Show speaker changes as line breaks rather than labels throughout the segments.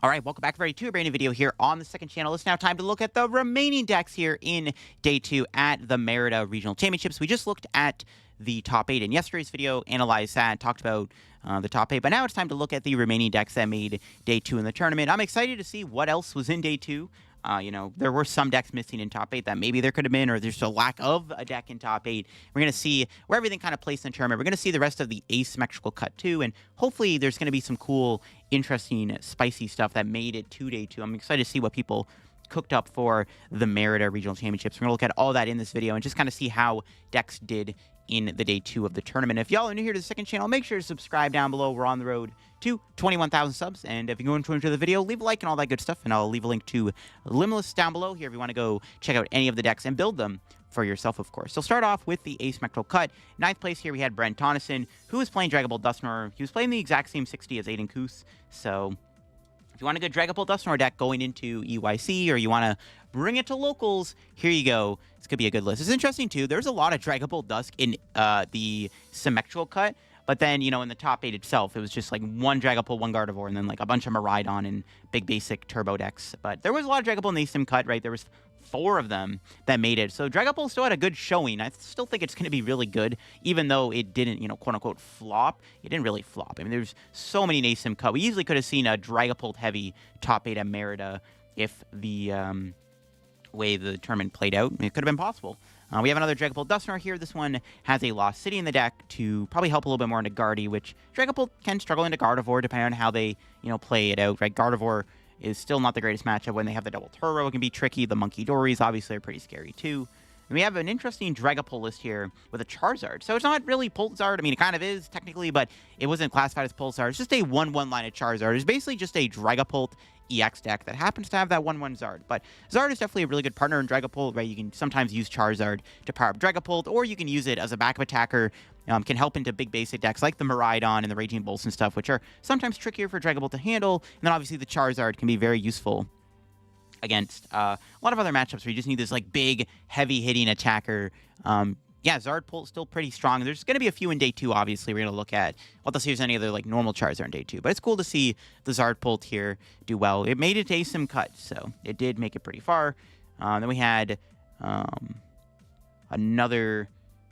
All right, welcome back everybody to a brand new video here on the second channel. It's now time to look at the remaining decks here in day 2 at the Merida Regional Championships. We just looked at the top 8 in yesterday's video, analyzed that, talked about the top 8, but now it's time to look at the remaining decks that made day 2 in the tournament. I'm excited to see what else was in day 2. There were some decks missing in top 8 that maybe there could have been, or there's a lack of a deck in top 8. We're going to see where everything kind of placed in the tournament. We're going to see the rest of the asymmetrical cut too, and hopefully there's going to be some cool, interesting, spicy stuff that made it to day 2. I'm excited to see what people cooked up for the Merida Regional Championships. We're going to look at all that in this video and just kind of see how decks did in the day 2 of the tournament. If y'all are new here to the second channel, make sure to subscribe down below. We're on the road to 21,000 subs, and if you go into the video, leave a like and all that good stuff, and I'll leave a link to Limitless down below here if you want to go check out any of the decks and build them for yourself, of course. So start off with the asymmetrical cut. 9th place here, we had Brent Tonneson, who was playing Dragapult Dusknoir. He was playing the exact same 60 as Aiden Koos, so if you want a good Dragapult Dusknoir deck going into EYC, or you want to bring it to locals, here you go. This could be a good list. It's interesting, too. There's a lot of Dragapult Dusk in the symmetrical cut, but then, in the top 8 itself, it was just like one Dragapult, one Gardevoir, and then like a bunch of Miraidon and big basic turbo decks. But there was a lot of Dragapult in the sim cut, right? There was 4 of them that made it. So Dragapult still had a good showing. I still think it's going to be really good, even though it didn't, quote-unquote flop. It didn't really flop. I mean, there's so many NASIM cut. We easily could have seen a Dragapult-heavy top 8 at Merida if the way the tournament played out. It could have been possible. We have another Dragapult Dusknoir here. This one has a Lost City in the deck to probably help a little bit more into Guardy, which Dragapult can struggle into Gardevoir depending on how they, play it out, right? Gardevoir is still not the greatest matchup. When they have the double turbo, it can be tricky. The Monkey Dories obviously are pretty scary too. And we have an interesting Dragapult list here with a Charizard. So it's not really Pulsar. I mean, it kind of is technically, but it wasn't classified as Pulsar. It's just a 1/1 line of Charizard. It's basically just a Dragapult EX deck that happens to have that 1/1 Zard. But Zard is definitely a really good partner in Dragapult, right? You can sometimes use Charizard to power up Dragapult, or you can use it as a backup attacker. Can help into big basic decks like the Miraidon and the Raging Bulls and stuff, which are sometimes trickier for Dragapult to handle. And then obviously the Charizard can be very useful against a lot of other matchups where you just need this like big, heavy-hitting attacker. Zard still pretty strong. There's going to be a few in day 2, obviously. We're going to look at. Well, to see if there's any other like normal Charizard in day 2. But it's cool to see the Zard here do well. It made it to ASIM cut, so it did make it pretty far. Then we had another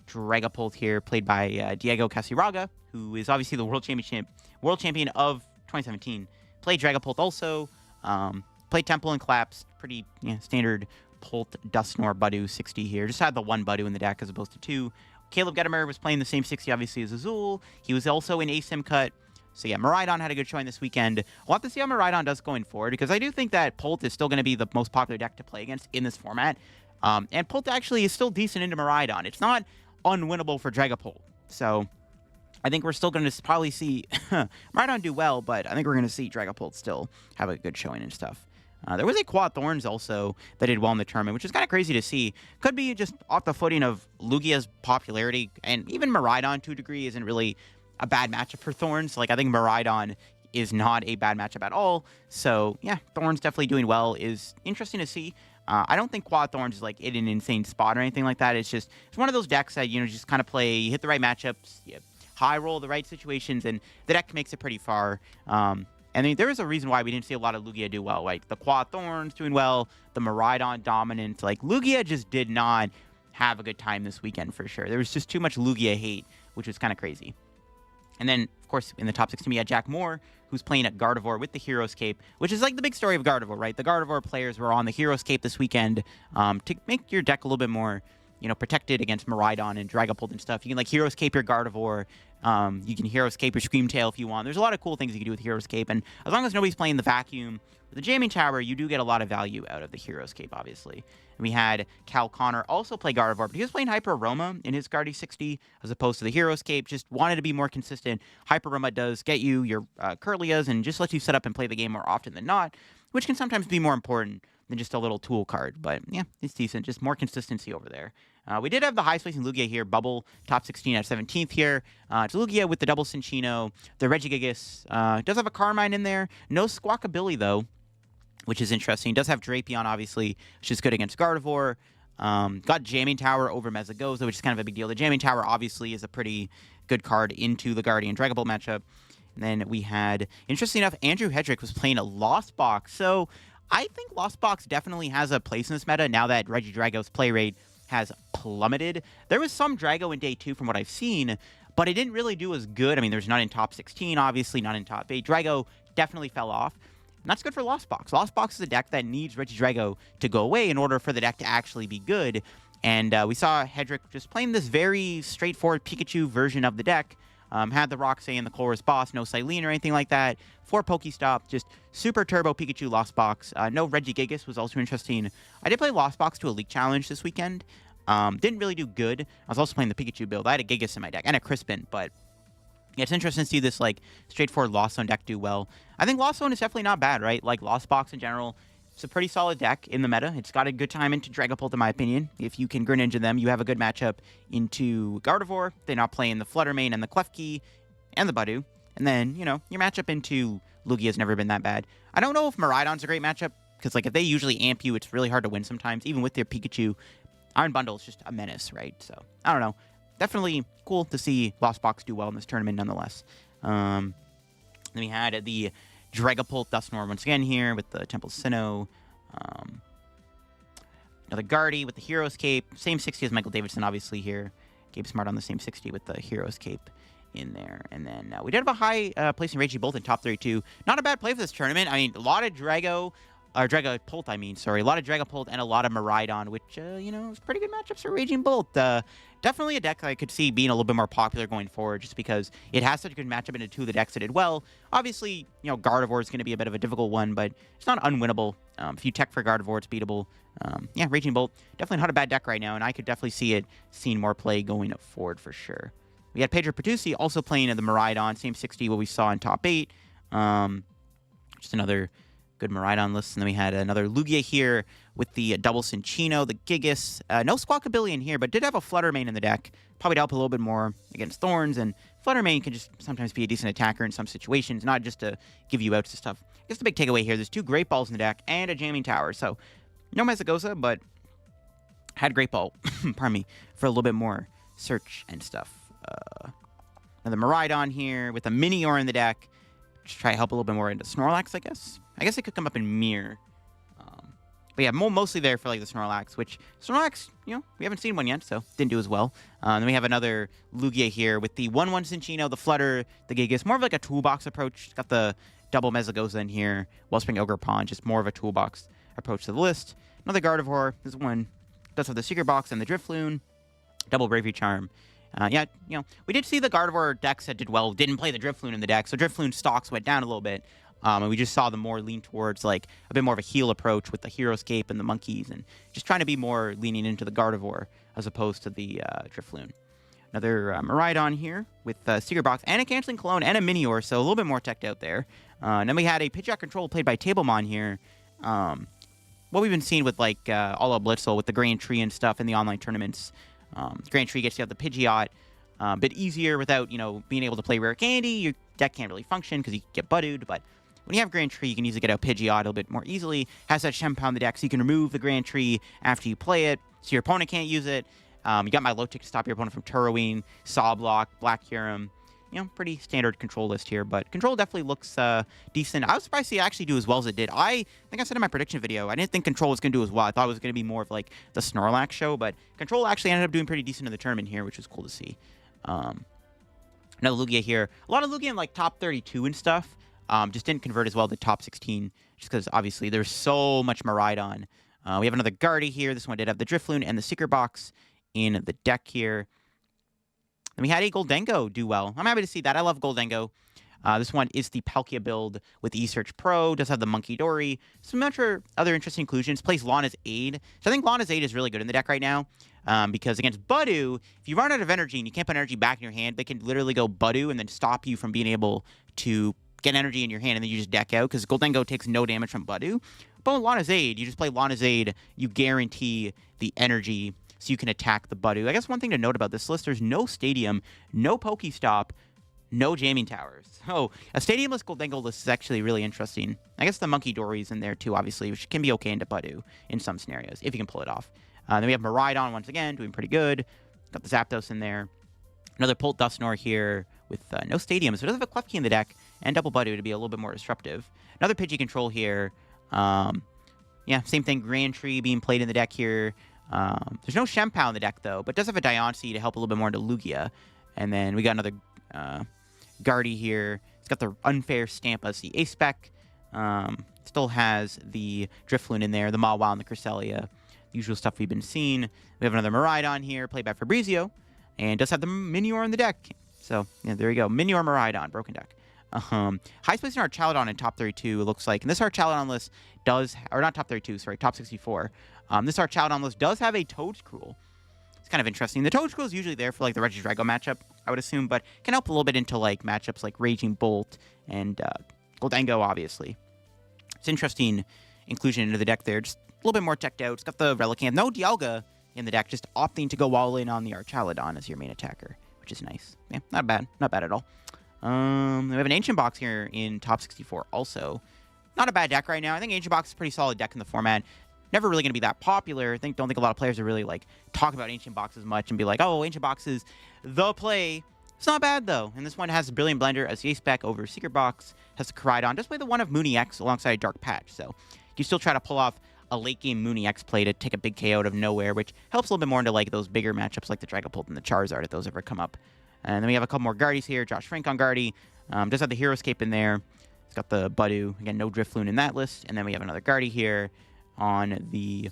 Dragapult here, played by Diego Casiraga, who is obviously the world champion of 2017. Played Dragapult also. Played Temple and Collapse. Pretty standard Pult Dusknoir Budu 60 here. Just had the 1 Budu in the deck as opposed to 2. Caleb Gedimer was playing the same 60 obviously as Azul. He was also in ASIM cut. So yeah, Miraidon had a good showing this weekend. We'll have to see how Miraidon does going forward, because I do think that Pult is still going to be the most popular deck to play against in this format. And Pult actually is still decent into Miraidon. It's not unwinnable for Dragapult. So I think we're still going to probably see Miraidon do well, but I think we're going to see Dragapult still have a good showing and stuff. There was a Quad Thorns also that did well in the tournament, which is kind of crazy to see. Could be just off the footing of Lugia's popularity, and even Miraidon to a degree isn't really a bad matchup for Thorns. Like, I think Miraidon is not a bad matchup at all. So yeah, Thorns definitely doing well is interesting to see. I don't think Quad Thorns is like in an insane spot or anything like that. It's one of those decks that, just kind of play, you hit the right matchups, you high roll the right situations, and the deck makes it pretty far. And there is a reason why we didn't see a lot of Lugia do well. Like the Quad Thorns doing well, the Miraidon dominant. Like Lugia just did not have a good time this weekend for sure. There was just too much Lugia hate, which was kind of crazy. And then, of course, in the top 16, we had Jack Moore, who's playing at Gardevoir with the Hero's Cape, which is like the big story of Gardevoir, right? The Gardevoir players were on the Hero's Cape this weekend to make your deck a little bit more, protected against Miraidon and Dragapult and stuff. You can, like, Hero's Cape your Gardevoir. You can Hero's Cape your Screamtail if you want. There's a lot of cool things you can do with Hero's Cape, and as long as nobody's playing the Vacuum or the Jamming Tower, you do get a lot of value out of the Hero's Cape, obviously. And we had Cal Connor also play Gardevoir, but he was playing Hyper Aroma in his Guardy 60 as opposed to the Hero's Cape. Just wanted to be more consistent. Hyper Aroma does get you your Kirlias and just lets you set up and play the game more often than not, which can sometimes be more important than just a little tool card. But yeah, it's decent. Just more consistency over there. We did have the highest placing Lugia here, Bubble, top 16 at 17th here. It's Lugia with the double Cinccino. The Regigigas does have a Carmine in there. No Squawkabilly, though, which is interesting. Does have Drapion, obviously, which is good against Gardevoir. Got Jamming Tower over Mezagoza, which is kind of a big deal. The Jamming Tower, obviously, is a pretty good card into the Guardian Dragapult matchup. And then we had, interesting enough, Andrew Hedrick was playing a Lost Box. So I think Lost Box definitely has a place in this meta now that Regidrago's play rate has plummeted. There was some Drago in day 2 from what I've seen, but it didn't really do as good. I mean, there's none in top 16, obviously, none in top 8. Drago definitely fell off. And that's good for Lost Box. Lost Box is a deck that needs Regidrago to go away in order for the deck to actually be good. And we saw Hedrick just playing this very straightforward Pikachu version of the deck. Had the Roxanne and the Colress Boss, no Silene or anything like that. 4 Pokestop, just super turbo Pikachu Lost Box. No Regigigas was also interesting. I did play Lost Box to a League Challenge this weekend. Didn't really do good. I was also playing the Pikachu build. I had a Gigas in my deck and a Crispin, but yeah, it's interesting to see this like straightforward Lost Zone deck do well. I think Lost Zone is definitely not bad, right? Like Lost Box in general, it's a pretty solid deck in the meta. It's got a good time into Dragapult, in my opinion. If you can Greninja them, you have a good matchup into Gardevoir. They're not playing the Fluttermane and the Klefki and the Budew. And then, you know, your matchup into Lugia has never been that bad. I don't know if Miraidon's a great matchup, because like if they usually amp you, it's really hard to win sometimes, even with their Pikachu. Iron Bundle is just a menace, right? So, I don't know. Definitely cool to see Lost Box do well in this tournament nonetheless. Then we had the Dragapult Dusknoir once again here with the Temple Sinnoh. Another Guardy with the Hero's Cape. Same 60 as Michael Davidson, obviously, here. Gabe Smart on the same 60 with the Hero's Cape in there. And then we did have a high placing Regibolt in top 32. Not a bad play for this tournament. I mean, a lot of Dragapult, a lot of Dragapult and a lot of Miraidon, which, you know, is pretty good matchups for Raging Bolt. Definitely a deck I could see being a little bit more popular going forward, just because it has such a good matchup into 2 of the decks that did well. Obviously, you know, Gardevoir is going to be a bit of a difficult one, but it's not unwinnable. If you tech for Gardevoir, it's beatable. Yeah, Raging Bolt, definitely not a bad deck right now, and I could definitely see it seeing more play going forward for sure. We had Pedro Pertusi also playing the Miraidon, same 60 what we saw in top 8. Just another good Miraidon list. And then we had another Lugia here with the double Cinccino, the Gigas. No Squawkabilly in here, but did have a Fluttermane in the deck. Probably to help a little bit more against Thorns. And Fluttermane can just sometimes be a decent attacker in some situations, not just to give you outs and stuff. I guess the big takeaway here, there's 2 Great Balls in the deck and a Jamming Tower. So no Mesagoza, but had Great Ball, pardon me, for a little bit more search and stuff. Another Miraidon here with a Minior in the deck. Just try to help a little bit more into Snorlax, I guess. I guess it could come up in Mirror. But yeah, mostly there for like the Snorlax, which Snorlax, you know, we haven't seen one yet, so didn't do as well. Then we have another Lugia here with the 1/1 Cinccino, the Flutter, the Gigas. More of like a toolbox approach. It's got the double Mesagoza in here. Wellspring Ogre Pond, just more of a toolbox approach to the list. Another Gardevoir. This one does have the Secret Box and the Drifloon. Double Bravery Charm. Yeah, you know, we did see the Gardevoir decks that did well didn't play the Drifloon in the deck, so Drifloon stocks went down a little bit. And we just saw them more lean towards like a bit more of a heal approach with the Hero's Cape and the Monkeys, and just trying to be more leaning into the Gardevoir as opposed to the Drifloon. Another Miraidon here with Secret Box and a Canceling Cologne and a Minior, so a little bit more teched out there. And then we had a Pidgeot Control played by Tablemon here. What we've been seeing with like All Out Blitzel with the Grand Tree and stuff in the online tournaments. Grand Tree gets you out the Pidgeot a bit easier without, you know, being able to play Rare Candy. Your deck can't really function because you get Budewed, but when you have Grand Tree, you can easily get out Pidgeot a little bit more easily. Has that Chempound in the deck, so you can remove the Grand Tree after you play it, so your opponent can't use it. You got my low tick to stop your opponent from Turrowing, Saw Block, Black Huron. You know, pretty standard control list here, but control definitely looks decent. I was surprised to see it actually do as well as it did. I think I said in my prediction video, I didn't think control was going to do as well. I thought it was going to be more of like the Snorlax show, but control actually ended up doing pretty decent in the tournament here, which was cool to see. Another Lugia here. A lot of Lugia in like top 32 and stuff. Just didn't convert as well to top 16, just because obviously there's so much Miraidon. We have another Guardy here. This one did have the Drifloon and the Secret Box in the deck here. And we had a Goldengo do well. I'm happy to see that. I love Goldengo. This one is the Palkia build with the Esearch Pro. Does have the Monkey Dory. Some other interesting inclusions. Plays Lana's Aid. So I think Lana's Aid is really good in the deck right now. Because against Budew, if you run out of energy and you can't put energy back in your hand, they can literally go Budew and then stop you from being able to get energy in your hand, and then you just deck out, because Goldengo takes no damage from Budew. But with Lana's Aid, you just play Lana's Aid, you guarantee the energy, so you can attack the Budew. I guess one thing to note about this list, there's no Stadium, no Pokestop, no Jamming Towers. So a Stadiumless Goldengo list is actually really interesting. I guess the Monkey Dory's in there too, obviously, which can be okay into Budew in some scenarios, if you can pull it off. Then we have Miraidon once again, doing pretty good. Got the Zapdos in there. Another Pult Dusknoir here with no Stadiums, but does have a Klefki in the deck. and double Budu to be a little bit more disruptive. Another Pidgey control here. Yeah, same thing. Grand Tree being played in the deck here. There's no Shempow in the deck, though, but does have a Diancie to help a little bit more into Lugia. And then we got another Guardy here. It's got the Unfair Stamp as the Ace-Spec. Still has the Drifloon in there, the Mawile and the Cresselia. The usual stuff we've been seeing. We have another Miraidon here, played by Fabrizio. And does have the Minior in the deck. So, yeah, there you go. Minior Miraidon, broken deck. Highest place in our Archaladon in top 32, it looks like. And this Archaladon list does, or not top 32, sorry, top 64. This Archaladon list does have a Toedscruel. It's kind of interesting. The Toedscruel is usually there for, like, the Regidrago matchup, I would assume, but can help a little bit into, like, matchups like Raging Bolt and Goldango, obviously. It's interesting inclusion into the deck there. Just a little bit more checked out. It's got the Relicanth. No Dialga in the deck, just opting to go all in on the Archaladon as your main attacker, which is nice. Yeah, not bad. Not bad at all. We have an Ancient Box here in top 64 also. Not a bad deck right now. I think Ancient Box is a pretty solid deck in the format. Never really going to be that popular. Don't think a lot of players are really, like, talk about Ancient Box as much and be like, oh, Ancient Box is the play. It's not bad, though. And this one has Brilliant Blender as the Ace-Spec over Secret Box. Has the Koraidon. Does play the one of Mooney X alongside Dark Patch. So you still try to pull off a late-game Mooney X play to take a big KO out of nowhere, which helps a little bit more into, like, those bigger matchups like the Dragapult and the Charizard if those ever come up. And then we have a couple more Guardies here. Josh Frank on Guardy. Does have the Heroescape in there. It's got the Budu. Again, no Drifloon in that list. And then we have another Guardy here on the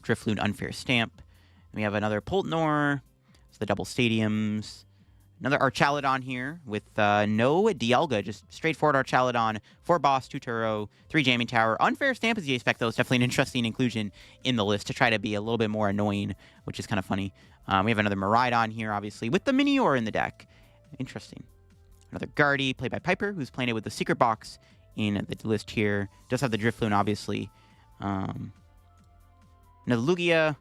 Drifloon Unfair Stamp. And we have another Poltnor. It's the double Stadiums. Another Archaladon here with no Dialga. Just straightforward Archaladon. 4 Boss, 2 Turo, 3 Jamming Tower. Unfair Stamp is the Ace-Spec, though. It's definitely an interesting inclusion in the list to try to be a little bit more annoying, which is kind of funny. We have another Miraidon here, obviously, with the Minior in the deck. Interesting. Another Guardy, played by Piper, who's playing it with the Secret Box in the list here. Does have the Drifloon, obviously. Another Lugia,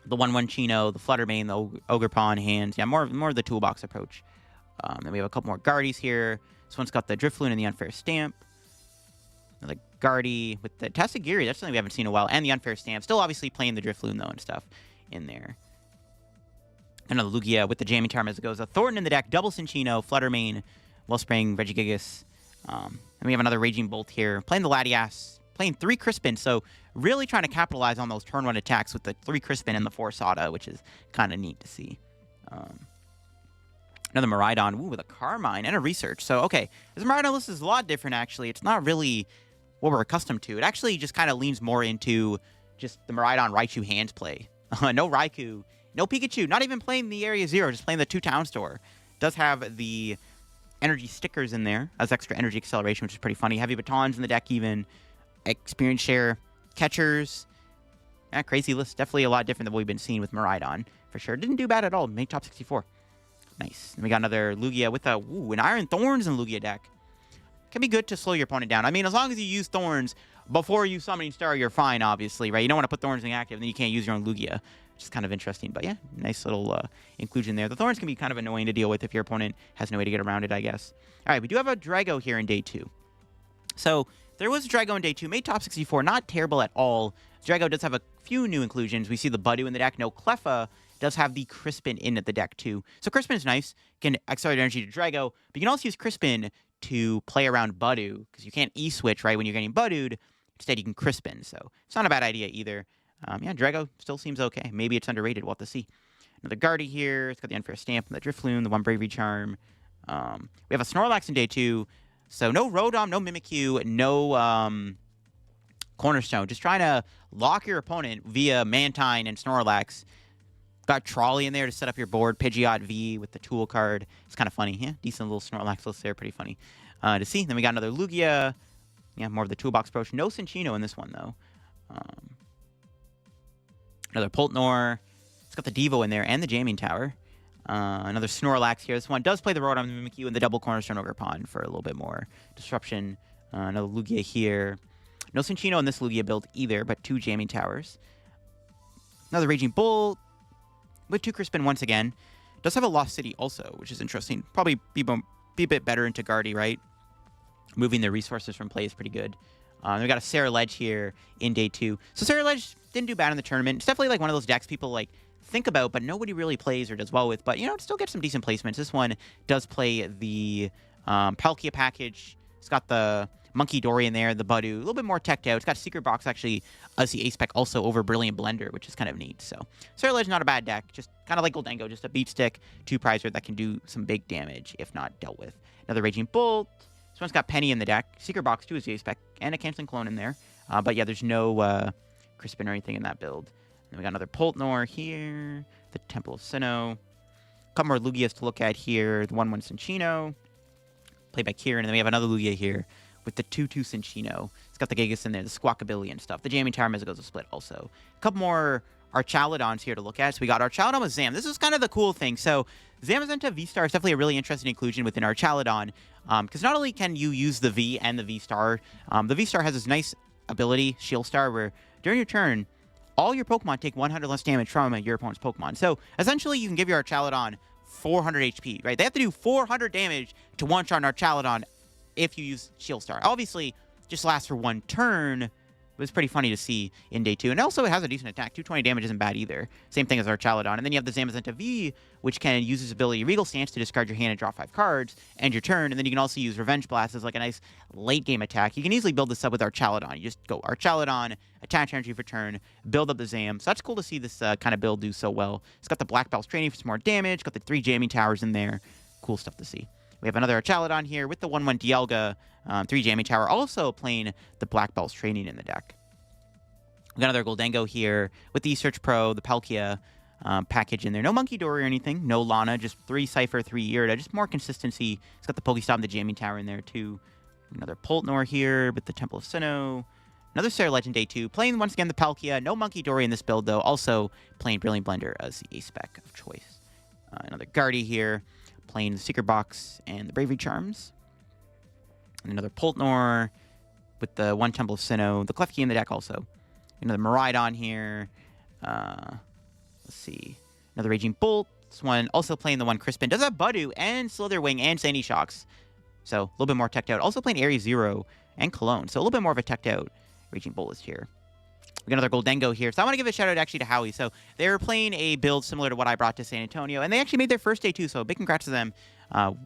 the 1/1 Chino, the Fluttermane, the Ogre Paw in hands. Yeah, more of the toolbox approach. Then we have a couple more Guardies here. This one's got the Drifloon and the Unfair Stamp. Another Guardy with the Tatsugiri. That's something we haven't seen in a while. And the Unfair Stamp. Still obviously playing the Drifloon, though, and stuff in there. Another Lugia with the Jamming Charm as it goes. A Thornton in the deck, double Cinccino, Fluttermane, Wellspring, Regigigas. And we have another Raging Bolt here. Playing the Latias, playing 3 Crispin, so really trying to capitalize on those turn 1 attacks with the 3 Crispin and the 4 Sada, which is kind of neat to see. Another Miraidon, with a Carmine and a Research. So, okay, this Miraidon list is a lot different, actually. It's not really what we're accustomed to. It actually just kind of leans more into just the Miraidon Raichu hands play. No Raikou. No Pikachu, not even playing the Area 0, just playing the 2 Town Store. Does have the energy stickers in there as extra energy acceleration, which is pretty funny. Heavy Batons in the deck even. Experience Share, Catchers. Yeah, crazy list. Definitely a lot different than what we've been seeing with Miraidon, for sure. Didn't do bad at all. Made top 64. Nice. And we got another Lugia with an Iron Thorns in Lugia deck. Can be good to slow your opponent down. I mean, as long as you use Thorns before you Summoning Star, you're fine, obviously, right? You don't want to put Thorns in active, and then you can't use your own Lugia. Which is kind of interesting, but yeah, nice little inclusion there. The Thorns can be kind of annoying to deal with if your opponent has no way to get around it, I guess. All right, we do have a Drago here in day 2. So there was a Drago in day 2, made top 64, not terrible at all. Drago does have a few new inclusions. We see the Budu in the deck. No, Cleffa does have the Crispin in at the deck too. So Crispin is nice, can accelerate energy to Drago, but you can also use Crispin to play around Budu, because you can't E-switch, right, when you're getting Budu'd. Instead, you can Crispin, so it's not a bad idea either. Yeah, Drago still seems okay. Maybe it's underrated. We'll have to see. Another Guardy here. It's got the Unfair Stamp and the Drifloon, the 1 Bravery Charm. We have a Snorlax in day 2. So no Rotom, no Mimikyu, no Cornerstone. Just trying to lock your opponent via Mantine and Snorlax. Got Trolley in there to set up your board. Pidgeot V with the Tool card. It's kind of funny. Yeah, decent little Snorlax list there. Pretty funny to see. Then we got another Lugia. Yeah, more of the toolbox approach. No Cinccino in this one, though. Another Poltnor. It's got the Devo in there and the Jamming Tower. Another Snorlax here. This one does play the Rotom, the Mimikyu, and the double Cornerstone Ogre Pond for a little bit more disruption. Another Lugia here. No Cinccino in this Lugia build either, but 2 Jamming Towers. Another Raging Bolt with 2 Crispin once again. Does have a Lost City also, which is interesting. Probably be a bit better into Guardy, right? Moving the resources from play is pretty good. We got a Sarah Ledge here in day 2. So Sarah Ledge didn't do bad in the tournament. It's definitely like one of those decks people like think about, but nobody really plays or does well with. But, you know, it still gets some decent placements. This one does play the Palkia package. It's got the Monkey Dory in there, the Budu, a little bit more teched out. It's got Secret Box actually as the A-Spec also over Brilliant Blender, which is kind of neat. So Ceruledge, not a bad deck. Just kind of like Goldengo, just a beat stick, 2 Prizer that can do some big damage if not dealt with. Another Raging Bolt. This one's got Penny in the deck. Secret Box too is the A-Spec, and a Canceling Clone in there. But yeah, there's no Crispin or anything in that build. Then we got another Poltnor here, the Temple of Sinnoh. A couple more Lugias to look at here. The 1/1 Cinccino, played by Kieran, and then we have another Lugia here with the 2/2 Cinccino. It's got the Gigas in there, the Squawkabilly and stuff. The Jamming Tower Mezzogoza split also. A couple more Archaladons here to look at. So we got Archaladon with Zam. This is kind of the cool thing. So Zamazenta V-Star is definitely a really interesting inclusion within Archaladon, because not only can you use the V and the V-Star, the V-Star has this nice ability, Shield Star, where during your turn, all your Pokemon take 100 less damage from your opponent's Pokemon. So essentially, you can give your Archaladon 400 HP, right? They have to do 400 damage to one-shot an Archaladon if you use Shield Star. Obviously, just lasts for 1 turn. It was pretty funny to see in day 2. And also, it has a decent attack. 220 damage isn't bad either. Same thing as Archaladon. And then you have the Zamazenta V, which can use its ability Regal Stance to discard your hand and draw 5 cards, end your turn. And then you can also use Revenge Blast as like a nice late-game attack. You can easily build this up with Archaladon. You just go Archaladon, attach energy for turn, build up the Zam. So that's cool to see this kind of build do so well. It's got the Black Belts training for some more damage. Got the 3 Jamming Towers in there. Cool stuff to see. We have another Archaladon here with the 1/1 Dialga, 3 Jamming Tower, also playing the Black Belts training in the deck. We got another Goldengo here with the Search Pro, the Palkia package in there. No Monkey Dory or anything, no Lana, just 3 Cypher, 3 Irida, just more consistency. It's got the Pokestop and the Jamming Tower in there too. Another Poltnor here with the Temple of Sinnoh. Another Ceruledge in day 2, playing once again the Palkia. No Monkey Dory in this build though, also playing Brilliant Blender as the A-Spec of choice. Another Guardy here, playing the Secret Box and the Bravery Charms. And another Poltnor with the 1 Temple of Sinnoh, the Klefki in the deck also. Another Merida here. Let's see. Another Raging Bolt. This one also playing the 1 Crispin. Does have Budu and Slitherwing and Sandy Shocks. So a little bit more teched out. Also playing Aries Zero and Cologne. So a little bit more of a teched out Raging Bolt is here. We got another Goldengo here. So I want to give a shout out actually to Howie. So they were playing a build similar to what I brought to San Antonio. And they actually made their first day too. So big congrats to them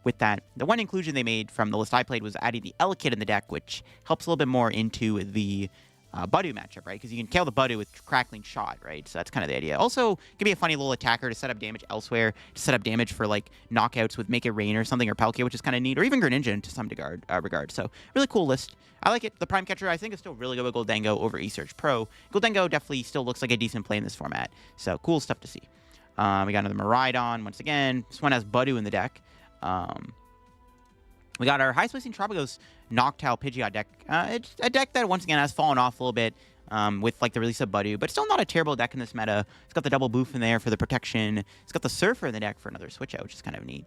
with that. The one inclusion they made from the list I played was adding the Elekid in the deck, which helps a little bit more into the Budu matchup, right? Because you can kill the Budu with Crackling Shot, right? So that's kind of the idea. Also, could be a funny little attacker to set up damage elsewhere, to set up damage for like knockouts with Make It Rain or something, or Palkia, which is kind of neat, or even Greninja to some regard. So really cool list. I like it. The Prime Catcher, I think, is still really good with Goldengo over Esearch Pro. Goldengo definitely still looks like a decent play in this format. So cool stuff to see. We got another Maridon once again. This one has Budu in the deck. We got our highest placing Tropicos Noctowl Pidgeot deck. It's a deck that, once again, has fallen off a little bit with like the release of Budu, but still not a terrible deck in this meta. It's got the double boof in there for the protection. It's got the Surfer in the deck for another switch out, which is kind of neat.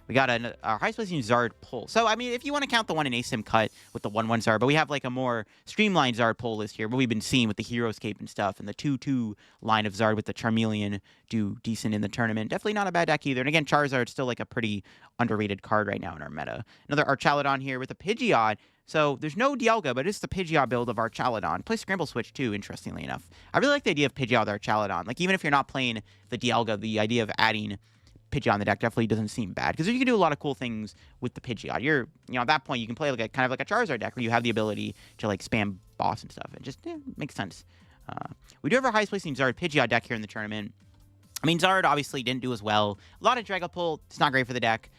We got our highest placing Zard pull. So, I mean, if you want to count the one in ASIM cut with the 1/1 Zard, but we have like a more streamlined Zard pull list here, what we've been seeing with the Hero's Cape and stuff, and the 2/2 line of Zard with the Charmeleon do decent in the tournament. Definitely not a bad deck either. And again, Charizard's still like a pretty underrated card right now in our meta. Another Archaladon here with a Pidgeot. So there's no Dialga, but it's the Pidgeot build of Archaladon. Play Scramble Switch too, interestingly enough. I really like the idea of Pidgeot with Archaladon. Like, even if you're not playing the Dialga, the idea of adding Pidgeot on the deck definitely doesn't seem bad, because you can do a lot of cool things with the Pidgeot. At that point, you can play like kind of like a Charizard deck where you have the ability to like spam boss and stuff. It just makes sense. We do have our highest placing Zard Pidgeot deck here in the tournament. I mean, Zard obviously didn't do as well. A lot of Dragapult. It's not great for the deck.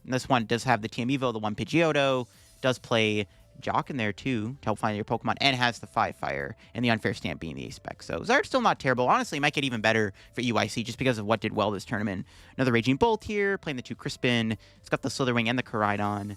This one does have the TM Evo, the 1 Pidgeotto, does play Jock in there too to help find your Pokemon, and has the 5 Fire and the Unfair Stamp being the A-Spec. So Zard's still not terrible. Honestly, it might get even better for UIC just because of what did well this tournament. Another Raging Bolt here, playing the 2 Crispin. It's got the Slitherwing and the Koraidon.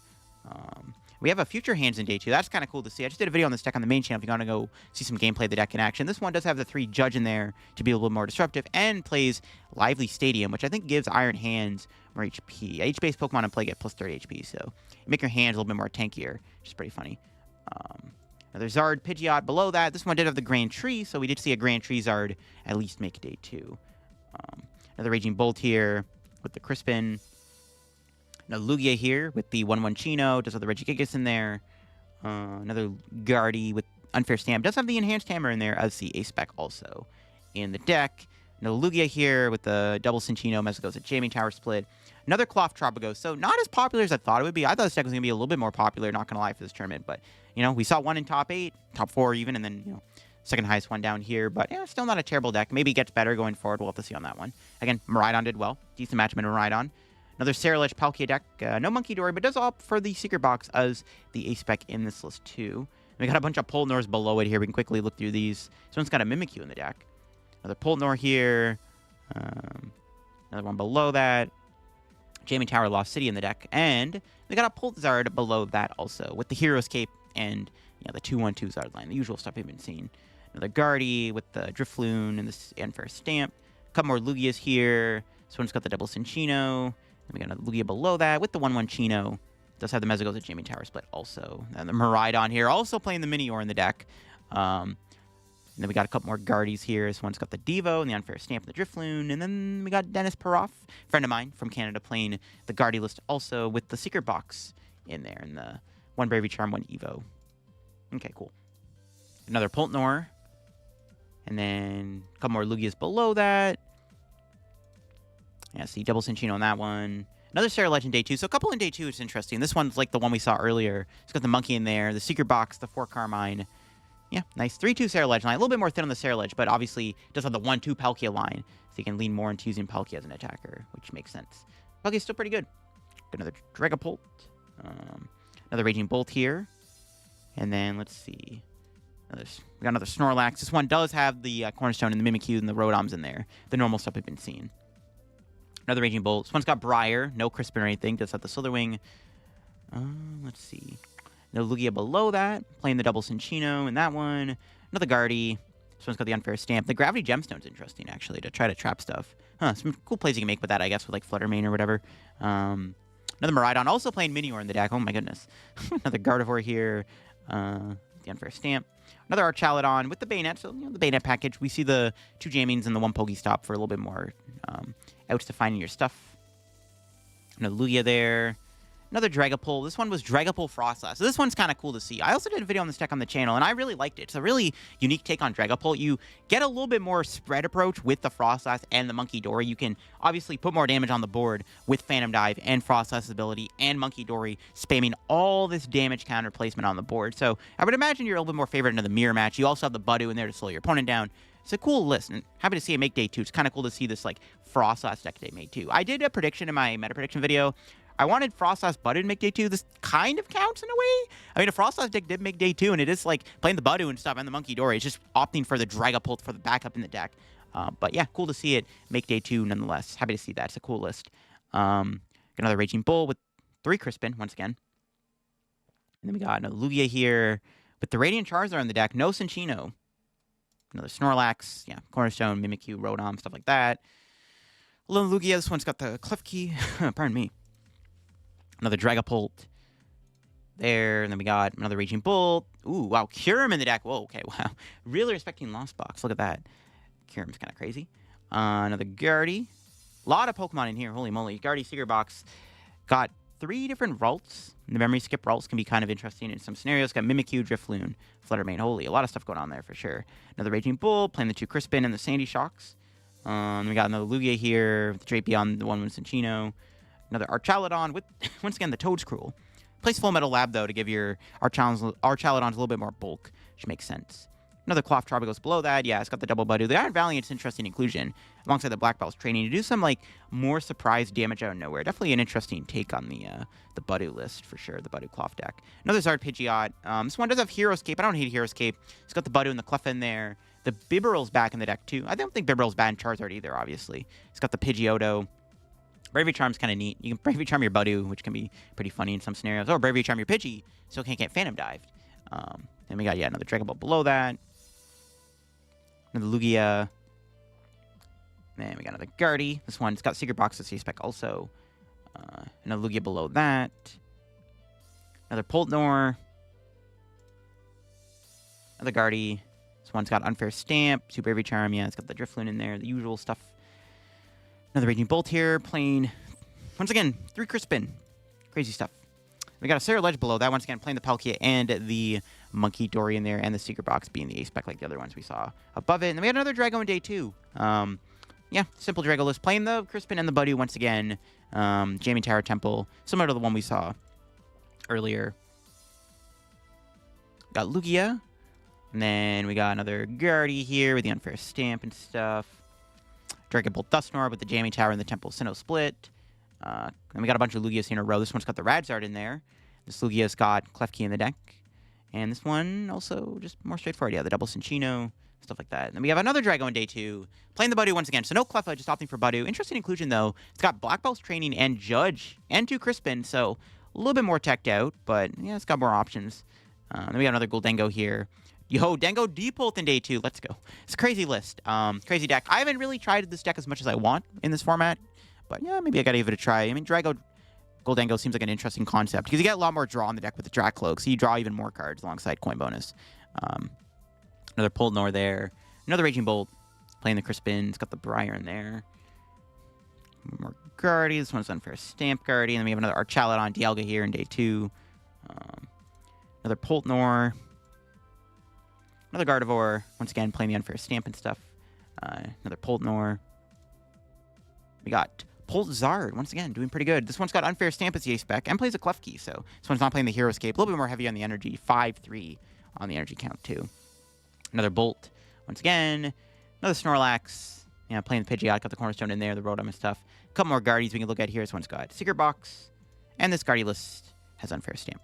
We have a Future Hands in day 2. That's kind of cool to see. I just did a video on this deck on the main channel if you want to go see some gameplay of the deck in action. This one does have the 3 Judge in there to be a little more disruptive, and plays Lively Stadium, which I think gives Iron Hands more HP. H-based Pokemon in play get plus 30 HP, so you make your hands a little bit more tankier, which is pretty funny. Another Zard Pidgeot below that. This one did have the Grand Tree, so we did see a Grand Tree Zard at least make day 2. Another Raging Bolt here with the Crispin. Another Lugia here with the 1/1 Chino. Does have the Regigigas in there. Another Guardy with Unfair Stamp. Does have the Enhanced Hammer in there as the A-Spec also in the deck. No Lugia here with the double Cinccino, Mesagoza Jamming Tower split. Another Cloth Tropico. So not as popular as I thought it would be. I thought this deck was going to be a little bit more popular, not going to lie, for this tournament. But, you know, we saw one in top 8, top 4 even, and then, you know, second highest one down here. But, yeah, still not a terrible deck. Maybe it gets better going forward. We'll have to see on that one. Again, Merida did well. Decent matchup in Merida. Another Saralech Palkia deck. No Monkey Dory, but does opt for the Secret Box as the A-Spec in this list, too. We got a bunch of Polnors below it here. We can quickly look through these. This one's got a Mimikyu in the deck. Another Polnor here. Another one below that. Jamming Tower Lost City in the deck. And we got a Poltzard below that also, with the Hero's Cape and, yeah, the 2/1/2 Zard line. The usual stuff we've been seeing. Another Guardy with the Drifloon and this Unfair Stamp. A couple more Lugias here. This one's got the double Cinccino. Then we got another Lugia below that with the 1/1 Chino. Does have the Mesagoza Jamming Tower split also. And the Merida here, also playing the Minior in the deck. And then we got a couple more Guardies here. This one's got the Devo and the Unfair Stamp and the Drifloon. And then we got Dennis Peroff, friend of mine from Canada, playing the Guardy list also with the Secret Box in there. And the 1 Bravery Charm, 1 Evo. Okay, cool. Another Poltnor. And then a couple more Lugias below that. Yeah, see, double Cinccino on that one. Another Saralech in day 2. So a couple in day 2 is interesting. This one's like the one we saw earlier. It's got the Monkey in there, the Secret Box, the 4 Carmine. Yeah, nice. 3/2 Saralech line. A little bit more thin on the Saralech, but obviously it does have the 1/2 Palkia line. So you can lean more into using Palkia as an attacker, which makes sense. Palkia's still pretty good. Got another Dragapult. Another Raging Bolt here. And then, let's see. We got another Snorlax. This one does have the Cornerstone and the Mimikyu and the Rotoms in there. The normal stuff we've been seeing. Another Raging Bolt. This one's got Briar. No Crispin or anything. Does have the Slitherwing. Let's see. No Lugia below that. Playing the double Cinccino in that one. Another Guardy. This one's got the Unfair Stamp. The Gravity Gemstone's interesting, actually, to try to trap stuff. Some cool plays you can make with that, I guess, with, like, Fluttermane or whatever. Another Miraidon. Also playing Minior in the deck. Oh, my goodness. Another Gardevoir here. The Unfair Stamp. Another Archaludon with the Bayonet. So, you know, the Bayonet package. We see the 2 Jammings and the 1 Pokestop for a little bit more outs to finding your stuff. Another Lugia there. Another Dragapult. This one was Dragapult Frostlass. So this one's kind of cool to see. I also did a video on this deck on the channel, and I really liked it. It's a really unique take on Dragapult. You get a little bit more spread approach with the Frostlass and the Monkey Dory. You can obviously put more damage on the board with Phantom Dive and Frostlass's ability and Monkey Dory spamming all this damage counter placement on the board. So I would imagine you're a little bit more favored into the mirror match. You also have the Budu in there to slow your opponent down. It's a cool list, and happy to see it make day 2. It's kind of cool to see this, like, Frostlass deck they made, too. I did a prediction in my meta prediction video. I wanted Frostlass Budu to make day 2. This kind of counts in a way. I mean, a Frostlass deck did make day 2, and it is, like, playing the Budu and stuff and the Monkey Dory. It's just opting for the Dragapult for the backup in the deck. But, yeah, cool to see it make day 2 nonetheless. Happy to see that. It's a cool list. Another Raging Bull with 3 Crispin, once again. And then we got another Lugia here with the Radiant Charizard on the deck. No Cinccino. Another Snorlax, yeah, Cornerstone, Mimikyu, Rotom, stuff like that. A little Lugia, this one's got the Klefki, pardon me. Another Dragapult there, and then we got another Raging Bolt. Ooh, wow, Kyurem in the deck. Whoa, okay, wow. Really respecting Lost Box, look at that. Kyurem's kind of crazy. Another Guardy. A lot of Pokemon in here, holy moly. Guardy Secret Box got 3 different Ralts. The memory skip Ralts can be kind of interesting in some scenarios. Got Mimikyu, Drifloon, Fluttermane. Holy, a lot of stuff going on there for sure. Another Raging Bull, playing the 2 Crispin and the Sandy Shocks. We got another Lugia here, with the Drapion, the 1/1 Cinccino. Another Archaludon with, once again, the Toedscruel. Plays Full Metal Lab, though, to give your Archaludons a little bit more bulk, which makes sense. Another Cloth Tropicals below that. Yeah, it's got the double Budu. The Iron Valiant's interesting inclusion alongside the Black Belt's training to do some, like, more surprise damage out of nowhere. Definitely an interesting take on the Budu list, for sure, the Budu Cloth deck. Another Zard Pidgeot. This one does have Hero's Cape. I don't hate Hero's Cape. It's got the Budu and the Clef in there. The Bibarel's back in the deck, too. I don't think Bibarel's bad in Charizard either, obviously. It's got the Pidgeotto. Bravery Charm's kind of neat. You can Bravery Charm your Budu, which can be pretty funny in some scenarios. Or Bravery Charm your Pidgey, so it can't get Phantom Dived. Then we got, yeah, another Dragapult below that. Another Lugia. Then we got another Guardy. This one's got Secret Box as spec also. Another Lugia below that. Another Poltnor. Another Guardy. This one's got Unfair Stamp. Super Bravery Charm. Yeah, it's got the Drifloon in there. The usual stuff. Another Raging Bolt here. Playing, once again, 3 Crispin. Crazy stuff. We got a Saralech below that. Once again, playing the Palkia and the Monkey Dory in there, and the Secret Box being the A-Spec like the other ones we saw above it. And then we had another Drago in day 2. yeah, simple Drago list. Playing the Crispin and the Budew once again. Jamming Tower Temple, similar to the one we saw earlier. Got Lugia. And then we got another Guardy here with the Unfair Stamp and stuff. Dragon Bolt Dustnor with the Jamming Tower and the Temple Sinnoh Split. And we got a bunch of Lugias here in a row. This one's got the Radzard in there. This Lugia's got Klefki in the deck. And this one also just more straightforward. Yeah, the double Cinccino, stuff like that. And then we have another Drago in day 2. Playing the Budew once again. So no Cleffa, just opting for Budew. Interesting inclusion, though. It's got Black Belt's Training and Judge and 2 Crispin. So a little bit more teched out. But yeah, it's got more options. Then we got another Goldengo here. Yo, Dengo Deepult in day 2. Let's go. It's a crazy list. Crazy deck. I haven't really tried this deck as much as I want in this format. But yeah, maybe I gotta give it a try. I mean, Drago Goldengo seems like an interesting concept because you get a lot more draw on the deck with the Dracloak, so you draw even more cards alongside coin bonus. Another Polnor there. Another Raging Bolt. Playing the Crispin. It's got the Briar in there. More Guardy. This one's Unfair Stamp Guardy. And then we have another Archaludon Dialga here in day 2. Another Poltnor. Another Gardevoir. Once again, playing the Unfair Stamp and stuff. Another Poltnor. We got Poltzard, once again, doing pretty good. This one's got Unfair Stamp as the ace spec and plays a Klefki, so this one's not playing the Hero Escape. A little bit more heavy on the energy. 5-3 on the energy count, too. Another Bolt, once again. Another Snorlax. Yeah, playing the Pidgeot, got the Cornerstone in there, the Rotom and stuff. A couple more Guardies we can look at here. This one's got Secret Box. And this Guardy list has Unfair Stamp.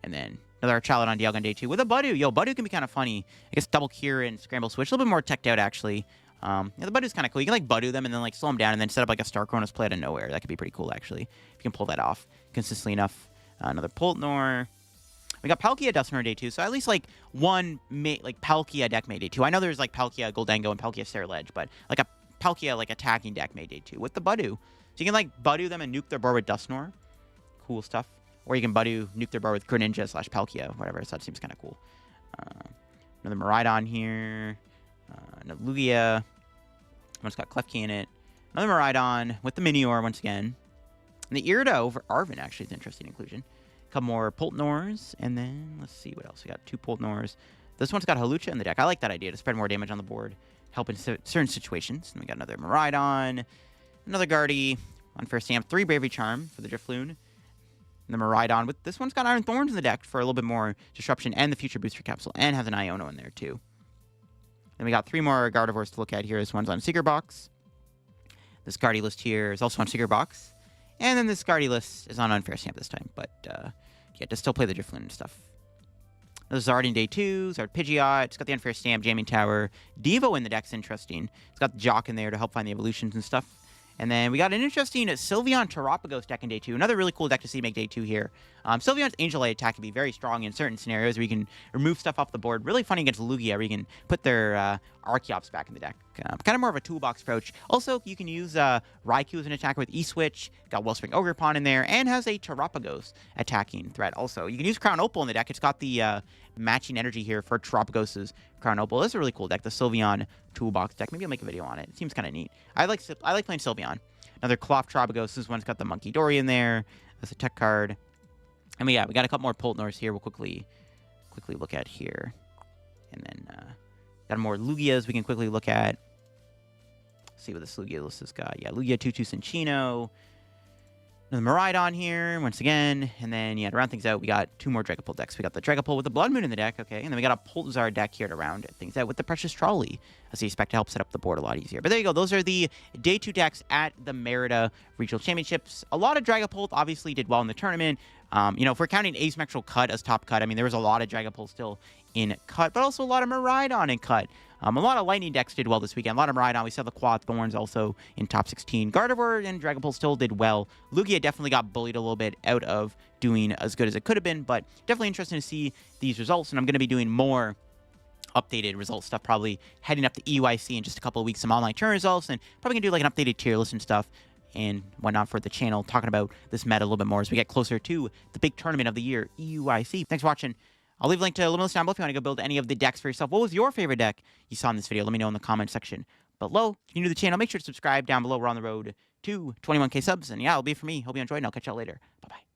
And then another Archaludon Dialga on day 2 with a Budew. Yo, Budew can be kind of funny. I guess double Cure and Scramble Switch. A little bit more teched out, actually. Yeah, the Budew's kind of cool. You can, like, Budew them and then, like, slow them down and then set up, like, a Star Cronus play out of nowhere. That could be pretty cool, actually, if you can pull that off consistently enough. Another Poltnor. We got Palkia Dustnor day 2, so at least, like, one, like, Palkia deck made day 2. I know there's, like, Palkia Goldengo and Palkia Sterilege, but, like, a Palkia, like, attacking deck made day 2 with the Budew. So you can, like, Budew them and nuke their board with Dustnor. Cool stuff. Or you can Budew, nuke their board with Greninja / Palkia, whatever. So that seems kind of cool. Another Maridon here. Another Lugia. One's got Klefki in it. Another Maridon with the Minior once again. And the Irida over Arven actually is an interesting inclusion. A couple more Poltnors. And then, let's see what else. We got 2 Poltnors. This one's got Halucha in the deck. I like that idea to spread more damage on the board. Help in certain situations. And we got another Maridon. Another Guardy. Unfair Stamp. 3 Bravery Charm for the Drifloon. And the Maridon. With this one's got Iron Thorns in the deck for a little bit more disruption. And the Future Booster Capsule. And has an Iono in there too. Then we got 3 more Gardevoirs to look at here. This one's on Secret Box. This Guardy list here is also on Secret Box. And then this Guardy list is on Unfair Stamp this time. But, yeah, to still play the Drifloon and stuff. This is Zard in day 2. Zard Pidgeot. It's got the Unfair Stamp, Jamming Tower. Devo in the deck's interesting. It's got the Jock in there to help find the evolutions and stuff. And then we got an interesting Sylveon Terapagos deck in day 2. Another really cool deck to see make day 2 here. Sylveon's Angel Light attack can be very strong in certain scenarios where you can remove stuff off the board. Really funny against Lugia where you can put their Archeops back in the deck. Kind of more of a toolbox approach. Also, you can use Raikou as an attacker with E-Switch. Got Wellspring Ogerpon in there. And has a Terapagos attacking threat also. You can use Crown Opal in the deck. It's got the matching energy here for Terapagos' Crown Opal. This is a really cool deck. The Sylveon toolbox deck. Maybe I'll make a video on it. It seems kind of neat. I like playing Sylveon. Another Cloth Terapagos. This one's got the Monkey Dory in there. That's a tech card. And we got a couple more Poltnors here. We'll quickly look at here. And then got more Lugias we can quickly look at. See what this Lugia list has got. Yeah, Lugia 2-2 Cinccino. Another Maridon here, once again. And then, yeah, to round things out, we got 2 more Dragapult decks. We got the Dragapult with the Blood Moon in the deck, okay. And then we got a Poltzar deck here to round things out with the Precious Trolley, as you expect to help set up the board a lot easier. But there you go. Those are the day 2 decks at the Merida Regional Championships. A lot of Dragapult obviously did well in the tournament. You know, if we're counting Asymmetrical Cut as top cut, I mean, there was a lot of Dragapult still in cut, but also a lot of Maridon in cut. A lot of Lightning decks did well this weekend. A lot of Maridon. We saw the Quad Thorns also in top 16. Gardevoir and Dragapult still did well. Lugia definitely got bullied a little bit out of doing as good as it could have been, but definitely interesting to see these results, and I'm going to be doing more updated results stuff probably heading up to EUIC in just a couple of weeks, some online turn results, and probably going to do like an updated tier list and stuff and whatnot for the channel, talking about this meta a little bit more as we get closer to the big tournament of the year, EUIC. Thanks for watching. I'll leave a link to Limitless down below if you want to go build any of the decks for yourself. What was your favorite deck you saw in this video? Let me know in the comment section below. If you're new to the channel, make sure to subscribe down below. We're on the road to 21K subs. And yeah, it'll be for me. Hope you enjoyed, and I'll catch y'all later. Bye-bye.